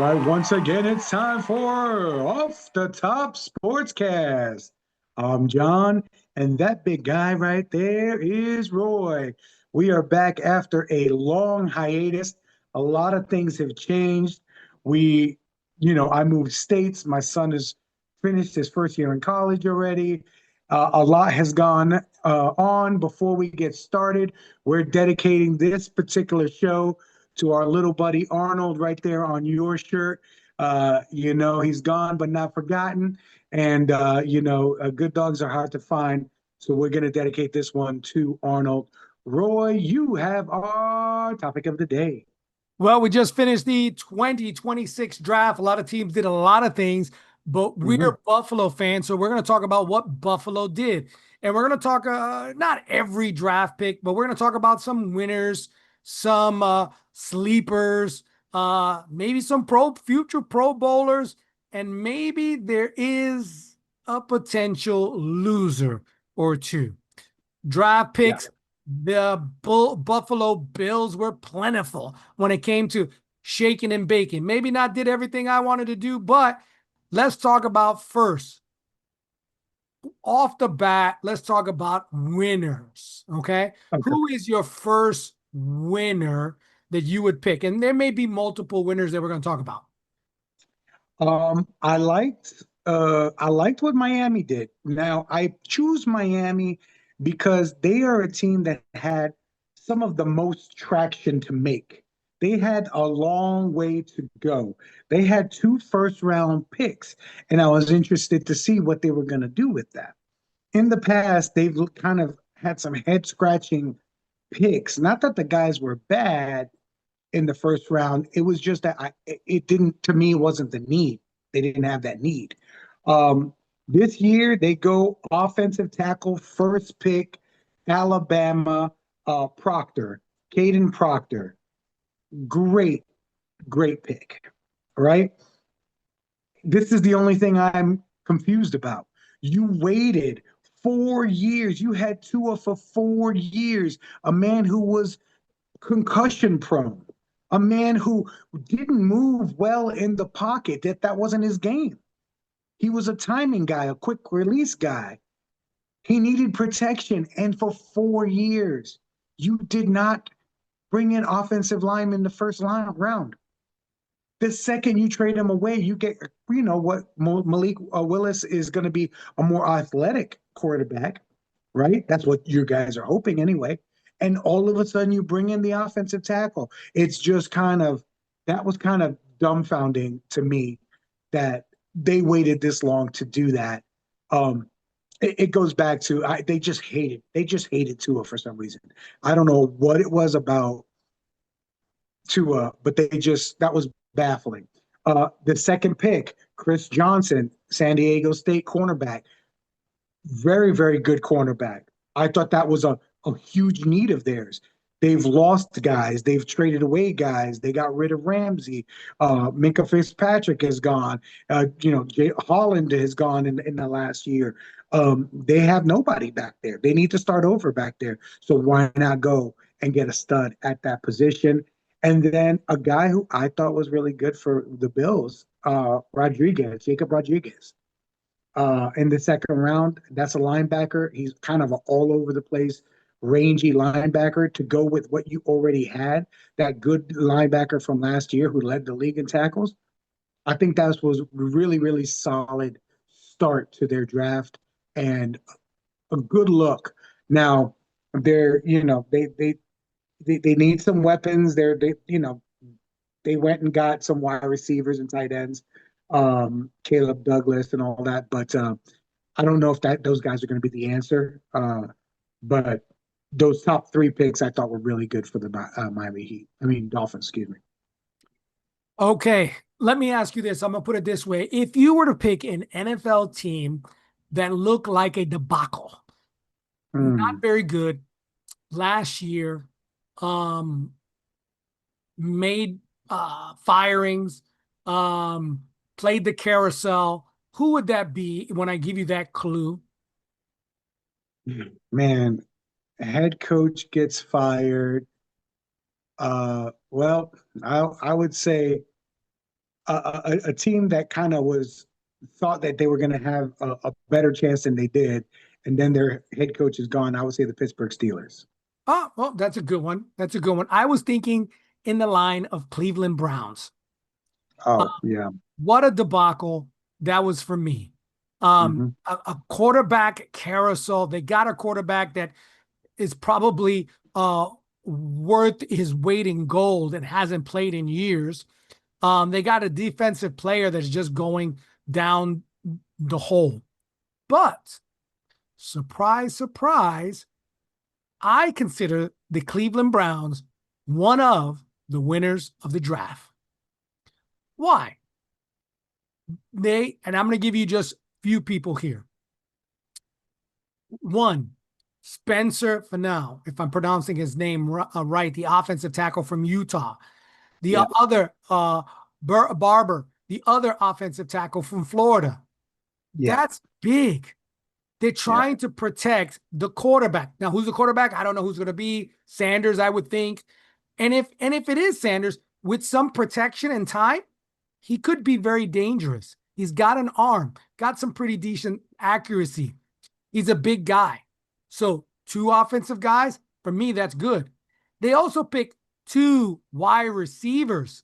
right, once again, it's time for Off the Top Sportscast. I'm John, and that big guy right there is Roy. We are back after a long hiatus. A lot of things have changed. I moved states. My son has finished his first year in college already. A lot has gone on. Before we get started, we're dedicating this particular show to our little buddy Arnold right there on your shirt. He's gone but not forgotten. And, good dogs are hard to find. So we're going to dedicate this one to Arnold. Roy, you have our topic of the day. Well, we just finished the 2026 draft. A lot of teams did a lot of things, but Mhm. we're Buffalo fans, so we're going to talk about what Buffalo did. And we're going to talk not every draft pick, but we're going to talk about some winners, some sleepers, maybe some future Pro Bowlers, and maybe there is a potential loser or two. Draft Yeah. picks, the Buffalo Bills were plentiful when it came to shaking and baking. Maybe not did everything I wanted to do, but let's talk about first. Off the bat, let's talk about winners. Okay. Okay. Who is your first winner that you would pick? And there may be multiple winners that we're going to talk about. I liked what Miami did. Now I choose Miami because they are a team that had some of the most traction to make. They had a long way to go. They had two first round picks, and I was interested to see what they were going to do with that. In the past, they've kind of had some head scratching picks. Not that the guys were bad in the first round. It was just that it didn't, to me, it wasn't the need. They didn't have that need. Um, this year, they go offensive tackle, first pick, Alabama, Proctor, Caden Proctor. Great, great pick, right? This is the only thing I'm confused about. You waited 4 years. You had Tua for 4 years, a man who was concussion prone, a man who didn't move well in the pocket, that wasn't his game. He was a timing guy, a quick release guy. He needed protection. And for 4 years, you did not bring in offensive linemen in the first round. The second you trade him away, you get, what Malik Willis is going to be a more athletic quarterback, right? That's what you guys are hoping anyway. And all of a sudden you bring in the offensive tackle. It's just that was kind of dumbfounding to me that they waited this long to do that. It goes back to they just hated Tua for some reason. I don't know what it was about but that was baffling. The second pick, Chris Johnson, San Diego State cornerback, very, very good cornerback. I thought that was a huge need of theirs. They've lost guys. They've traded away guys. They got rid of Ramsey. Minka Fitzpatrick is gone. Jay Holland has gone in the last year. They have nobody back there. They need to start over back there. So why not go and get a stud at that position? And then a guy who I thought was really good for the Bills, Jacob Rodriguez in the second round. That's a linebacker. He's kind of an all over the place, rangy linebacker to go with what you already had. That good linebacker from last year who led the league in tackles. I think that was really, really solid start to their draft and a good look. Now they need some weapons. They went and got some wide receivers and tight ends, Caleb Douglas and all that. But I don't know if those guys are going to be the answer. But those top three picks I thought were really good for the Miami Heat. I mean Dolphins, excuse me. Okay, let me ask you this. I'm going to put it this way. If you were to pick an NFL team that looked like a debacle, not Hmm. very good last year, um, made firings, played the carousel. Who would that be when I give you that clue? Man, head coach gets fired. Well, I would say a team that kind of was thought that they were going to have a better chance than they did, and then their head coach is gone. I would say the Pittsburgh Steelers. Oh, well, that's a good one. That's a good one. I was thinking in the line of Cleveland Browns. Uh, Oh yeah. what a debacle that was for me. Hmm. A quarterback carousel. They got a quarterback that is probably worth his weight in gold and hasn't played in years. They got a defensive player that's just going down the hole. But surprise, surprise, I consider the Cleveland Browns one of the winners of the draft. Why? And I'm going to give you just few people here. One, Spencer Fennell, if I'm pronouncing his name right, the offensive tackle from Utah. The Yeah. other, Barber, the other offensive tackle from Florida. Yeah. That's big. They're Yeah. trying to protect the quarterback. Now, who's the quarterback? I don't know who's going to be. Sanders, I would think. And if it is Sanders, with some protection and time, he could be very dangerous. He's got an arm, got some pretty decent accuracy. He's a big guy. So two offensive guys, for me, that's good. They also picked two wide receivers,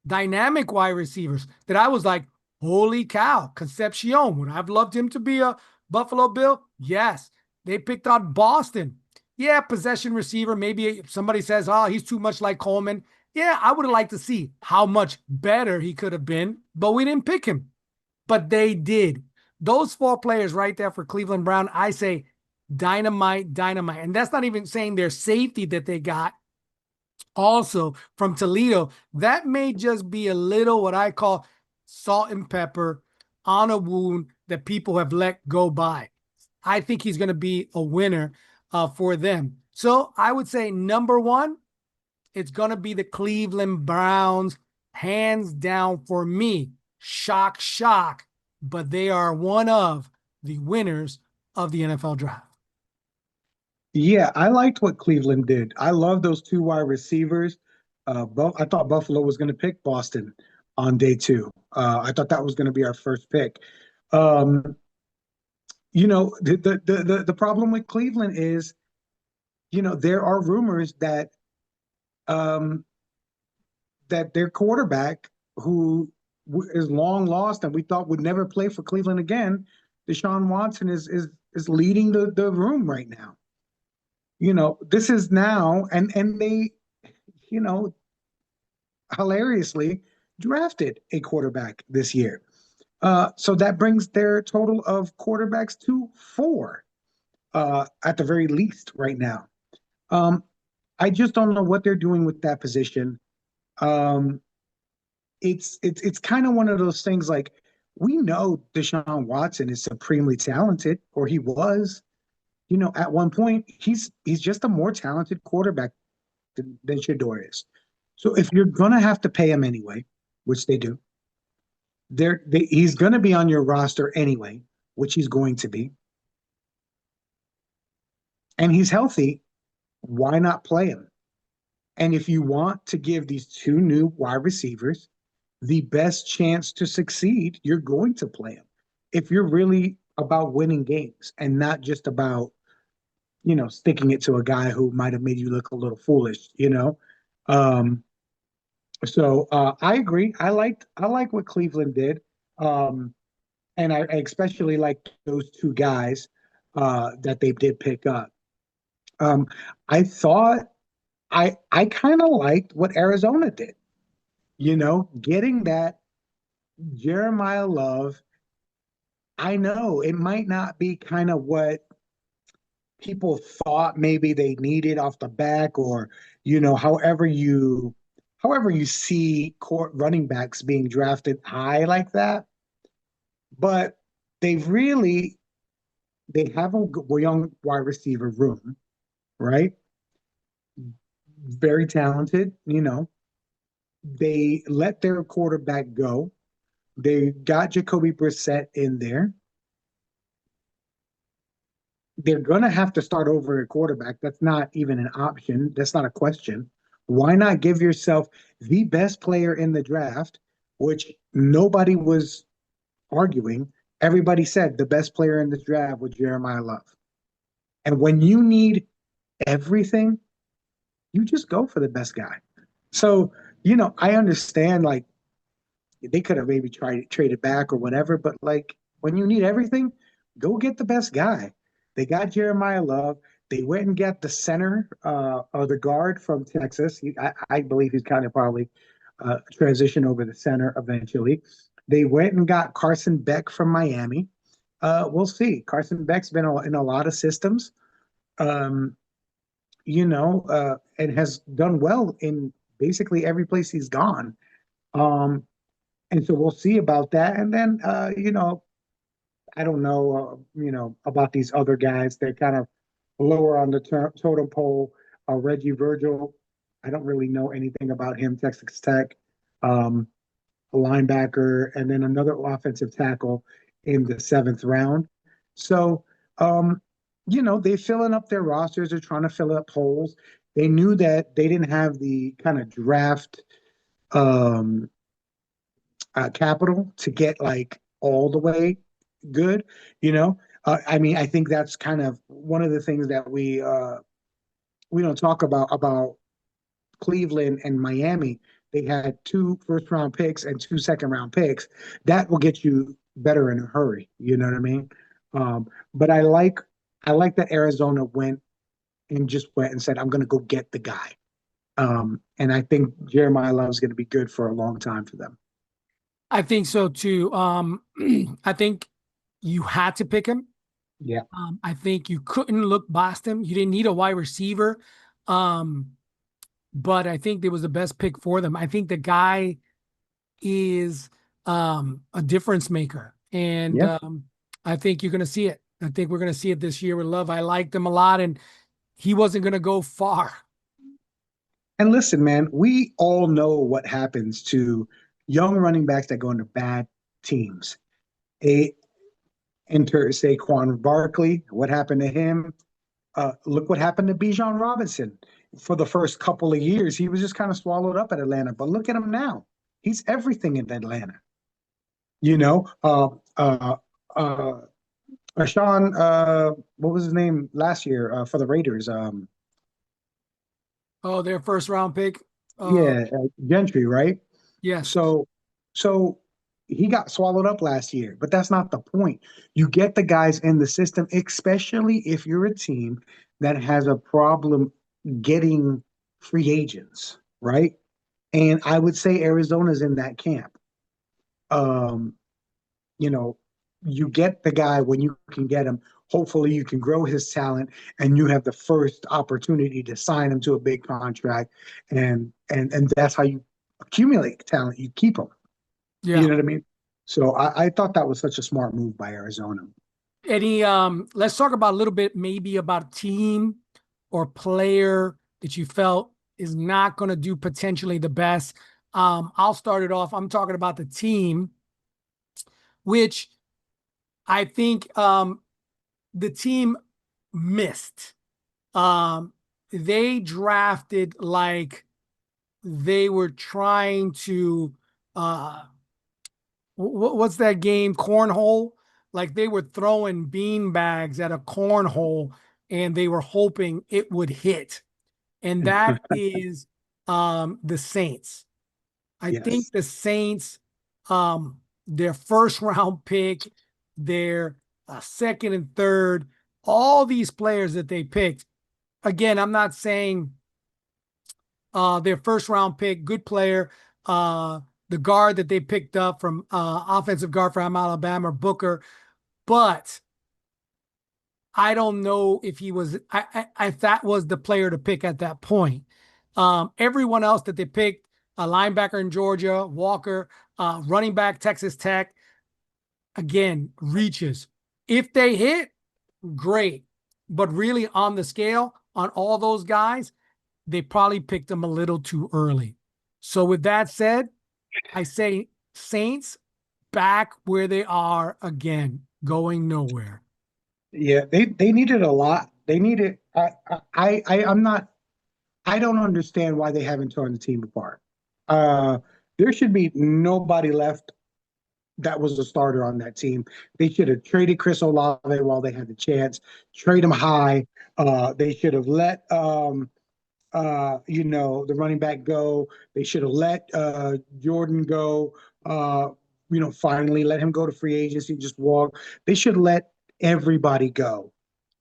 dynamic wide receivers that I was like, holy cow, Concepcion. Would I've loved him to be a Buffalo Bill? Yes. They picked out Boston. Yeah, possession receiver. Maybe somebody says, oh, he's too much like Coleman. Yeah, I would have liked to see how much better he could have been, but we didn't pick him. But they did. Those four players right there for Cleveland Brown, I say dynamite, dynamite. And that's not even saying their safety that they got also from Toledo. That may just be a little what I call salt and pepper on a wound that people have let go by. I think he's going to be a winner for them. So I would say number one, it's going to be the Cleveland Browns, hands down for me. Shock, shock. But they are one of the winners of the NFL draft. Yeah, I liked what Cleveland did. I love those two wide receivers. I thought Buffalo was going to pick Boston on day two. I thought that was going to be our first pick. Um, the problem with Cleveland is, there are rumors um, that their quarterback, who is long lost and we thought would never play for Cleveland again, Deshaun Watson is leading the room right now. This is now, and they, you know, hilariously drafted a quarterback this year. So that brings their total of quarterbacks to four, at the very least right now. Um, I just don't know what they're doing with that position. Um, it's kind of one of those things like, we know Deshaun Watson is supremely talented, or he was. At one point, he's just a more talented quarterback than Shador is. So if you're gonna have to pay him anyway, which they do, he's gonna be on your roster anyway, which he's going to be, and he's healthy. Why not play him? And if you want to give these two new wide receivers the best chance to succeed, you're going to play him. If you're really about winning games and not just about, sticking it to a guy who might have made you look a little foolish. Um, so I agree. I like what Cleveland did. And I especially like those two guys that they did pick up. Um, I thought I kind of liked what Arizona did. Getting that Jeremiah Love. I know it might not be kind of what people thought maybe they needed off the back, or however you see court running backs being drafted high like that. But they've really they have a young wide receiver room, right? Very talented. They let their quarterback go. They got Jacoby Brissett in there. They're going to have to start over at quarterback. That's not even an option. That's not a question. Why not give yourself the best player in the draft which nobody was arguing. Everybody said the best player in this draft was Jeremiah Love. And when you need everything, you just go for the best guy. So, I understand like they could have maybe tried traded back or whatever, but like when you need everything, go get the best guy. They got Jeremiah Love. They went and got the center or the guard from Texas. I believe he's kind of probably transition over the center eventually. They went and got Carson Beck from Miami. We'll see. Carson Beck's been in a lot of systems, um, and has done well in basically every place he's gone. Um, and so we'll see about that. And then, I don't know, about these other guys. They're kind of lower on the totem pole. Reggie Virgil, I don't really know anything about him. Texas Tech, um, a linebacker, and then another offensive tackle in the seventh round. So, they're filling up their rosters. They're trying to fill up holes. They knew that they didn't have the kind of draft um, capital to get like all the way good. You know, I mean, I think that's kind of one of the things that we don't talk about Cleveland and Miami. They had two first round picks and two second round picks. That will get you better in a hurry. You know what I mean? But I like that Arizona went and said, I'm going to go get the guy. And I think Jeremiah Love is going to be good for a long time for them. I think so too. I think you had to pick him. Yeah. I think you couldn't look past him. You didn't need a wide receiver. But I think it was the best pick for them. I think the guy is a difference maker. And Yeah. I think you're going to see it. I think we're going to see it this year with Love. I liked him a lot, and he wasn't going to go far. And listen, man, we all know what happens to young running backs that go into bad teams. A enter Saquon Barkley. What happened to him? Look what happened to Bijan Robinson. For the first couple of years, he was just kind of swallowed up at Atlanta. But look at him now. He's everything in Atlanta. You know, Sean, what was his name last year for the Raiders? Oh, their first round pick. Yeah, Gentry, right? Yes. So, so he got swallowed up last year, but that's not the point. You get the guys in the system, especially if you're a team that has a problem getting free agents, right? And I would say Arizona's in that camp. Um, you know, you get the guy when you can get him. Hopefully, you can grow his talent, and you have the first opportunity to sign him to a big contract, and that's how you accumulate talent. You keep him. You Yeah. know what I mean? So I thought that was such a smart move by Arizona. Any let's talk about a little bit maybe about a team or player that you felt is not going to do potentially the best. I'll start it off. I'm talking about the team, which I think the team missed. Um, they drafted like they were trying to what's that game? Cornhole. Like they were throwing bean bags at a cornhole and they were hoping it would hit. And that is the Saints. I think Yes. the Saints, their first round pick, their second and third, all these players that they picked. Again, I'm not saying their first round pick, good player. The guard that they picked up from offensive guard from Alabama, Booker, but I don't know if he was. If that was the player to pick at that point. Everyone else that they picked, a linebacker in Georgia, Walker, running back Texas Tech, again reaches. If they hit, great, but really on the scale on all those guys, they probably picked them a little too early. So with that said, I say Saints back where they are again, going nowhere. Yeah, they needed a lot. They needed. I'm not. I don't understand why they haven't torn the team apart. Uh, There should be nobody left that was a starter on that team. They should have traded Chris Olave while they had the chance, trade him high. They should have let the running back go. They should have let Jordan go. Finally let him go to free agency, just walk. They should let everybody go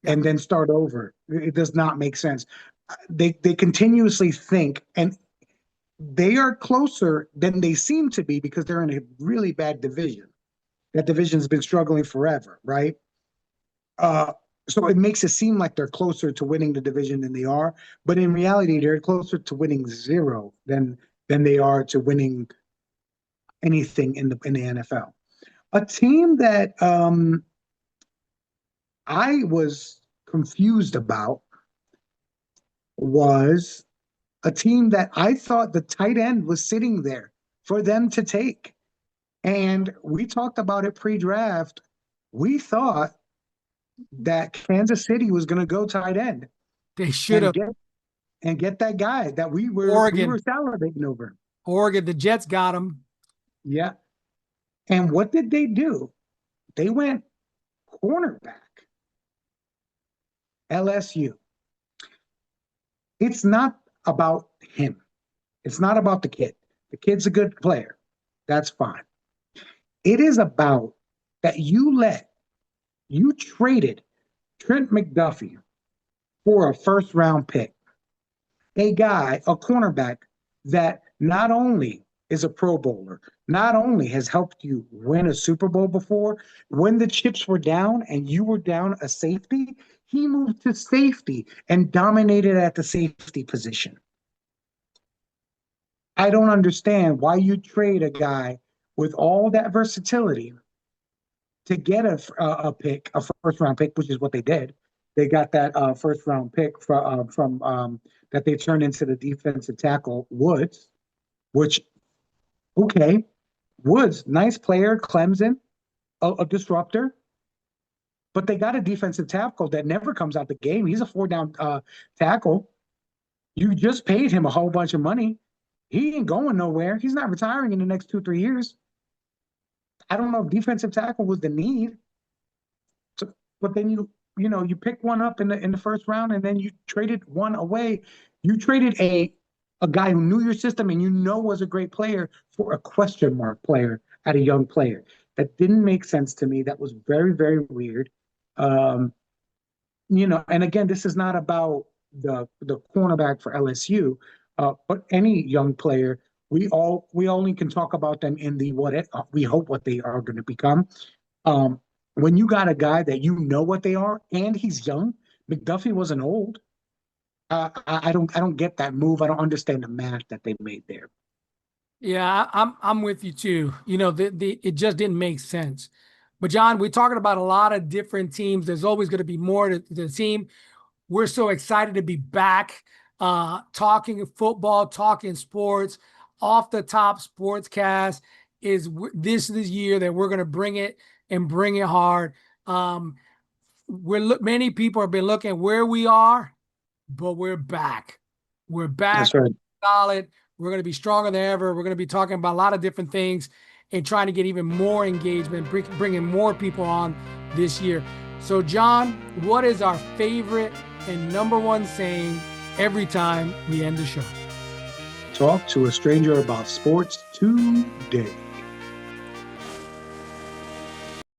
and then start over. It does not make sense. They continuously think, and they are closer than they seem to be because they're in a really bad division. That division's been struggling forever, right? So it makes it seem like they're closer to winning the division than they are, but in reality, they're closer to winning zero than they are to winning anything in the NFL. A team that I was confused about was a team that I thought the tight end was sitting there for them to take. And we talked about it pre-draft. We thought that Kansas City was going to go tight end. They should have. And get that guy that we were salivating over. Oregon, the Jets got him. Yeah. And what did they do? They went cornerback. LSU. It's not about him. It's not about the kid. The kid's a good player. That's fine. It is about that you traded Trent McDuffie for a first-round pick. A guy, a cornerback, that not only is a Pro Bowler, not only has helped you win a Super Bowl before, when the chips were down and you were down a safety, he moved to safety and dominated at the safety position. I don't understand why you trade a guy with all that versatility to get a first-round pick, which is what they did. They got that first-round pick from that they turned into the defensive tackle, Woods, which, okay, Woods, nice player, Clemson, a disruptor. But they got a defensive tackle that never comes out the game. He's a four-down tackle. You just paid him a whole bunch of money. He ain't going nowhere. He's not retiring in the next 2-3 years. I don't know if defensive tackle was the need. So, but then you pick one up in the first round, and then you traded one away. You traded a guy who knew your system and was a great player for a question mark player at a young player. That didn't make sense to me. That was very, very weird. And again, this is not about the cornerback for LSU, but any young player. We only can talk about them in the we hope what they are going to become. When you got a guy that you know what they are and he's young, McDuffie wasn't old. I don't get that move. I don't understand the math that they made there. Yeah, I'm with you too. It just didn't make sense. But John, we're talking about a lot of different teams. There's always going to be more to the team. We're so excited to be back, talking football, talking sports, off the top sportscast. This year that we're going to bring it and bring it hard. Many people have been looking where we are, but we're back. We're back. That's right. Solid. We're going to be stronger than ever. We're going to be talking about a lot of different things and trying to get even more engagement, bringing more people on this year. So, John, what is our favorite and number one saying every time we end the show? Talk to a stranger about sports today.